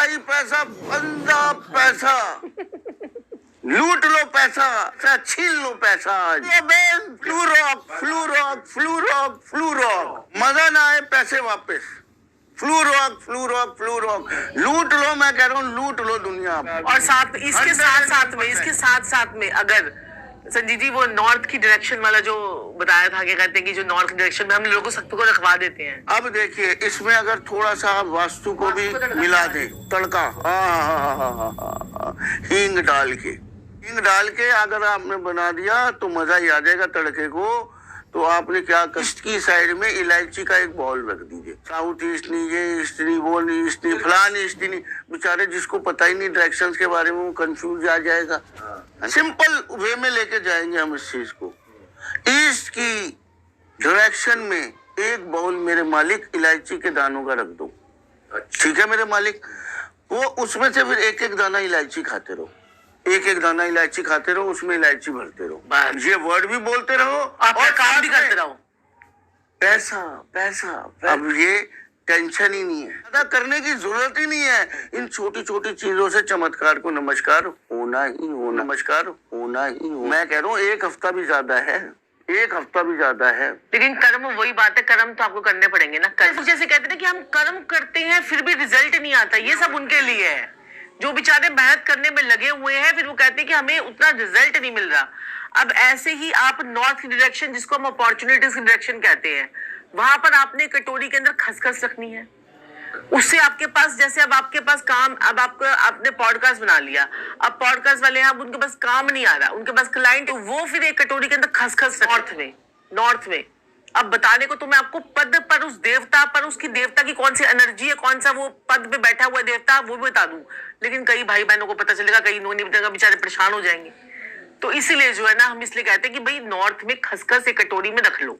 भाई पैसा, बंदा पैसा, लूट लो पैसा, छीन लो पैसा। Flu rock, flu rock, flu rock, flu rock, मजा ना आए पैसे वापस। Flu rock, flu rock, flu rock, लूट लो, मैं कह रहा हूँ लूट लो दुनिया। और साथ इसके साथ साथ में अगर संजीव जी वो नॉर्थ की डायरेक्शन वाला जो बताया था, क्या कहते हैं कि जो नॉर्थ की डायरेक्शन में हम लोगों को सबको रखवा देते हैं। अब देखिए इसमें अगर थोड़ा सा वास्तु को भी मिला दे, तड़का, हींग डाल के अगर आपने बना दिया तो मजा ही आ जाएगा तड़के को। तो आपने क्या, ईस्ट की साइड में इलायची का एक बॉल रख दीजिए। साउथ ईस्ट नहीं, ये ईस्ट नहीं, वो नहीं, ईस्ट नहीं, फलान ईस्ट नहीं, बेचारे जिसको पता ही नहीं डायरेक्शंस के बारे में वो कंफ्यूज आ जाएगा। सिंपल वे में लेके जाएंगे हम इस चीज को। ईस्ट की डायरेक्शन में एक बाउल मेरे मालिक इलायची के दानों का रख दो, ठीक है मेरे मालिक। वो उसमें से फिर एक एक दाना इलायची खाते रहो, एक एक दाना इलायची खाते रहो, उसमें इलायची भरते रहो, ये वर्ड भी बोलते रहो और काम भी करते रहो। पैसा पैसा, अब ये टेंशन ही नहीं है, ज्यादा करने की जरूरत ही नहीं है। इन छोटी छोटी चीजों से चमत्कार को नमस्कार होना ही होना, नमस्कार होना ही हो। मैं कह रहा हूँ एक हफ्ता भी ज्यादा है, एक हफ्ता भी ज्यादा है। लेकिन कर्म वही बात है, कर्म तो आपको करने पड़ेंगे ना। कर्म जैसे कहते हैं कि हम कर्म करते हैं फिर भी रिजल्ट नहीं आता, ये सब उनके लिए है जो बेचारे मेहनत करने में लगे हुए हैं, फिर वो कहते हैं कि हमें उतना रिजल्ट नहीं मिल रहा। अब ऐसे ही आप नॉर्थ की डायरेक्शन, जिसको हम अपॉर्चुनिटीज की डायरेक्शन कहते हैं, वहां पर आपने कटोरी के अंदर खसखस रखनी है। उससे आपके पास, जैसे अब आपके पास काम, अब आपने पॉडकास्ट बना लिया, अब पॉडकास्ट वाले हैं, अब उनके पास काम नहीं आ रहा, उनके पास क्लाइंट, वो फिर एक कटोरी के अंदर खसखस नॉर्थ में। अब बताने को तो मैं आपको पद पर, उस देवता पर, उसकी देवता की कौन सी एनर्जी है, कौन सा वो पद पे बैठा हुआ देवता, वो भी बता दूं। लेकिन कई भाई बहनों को पता चलेगा, कई नहीं पता, बेचारे परेशान हो जाएंगे। तो इसीलिए जो है ना, हम इसलिए कहते हैं कि भाई नॉर्थ में खसखस एक कटोरी में रख लो।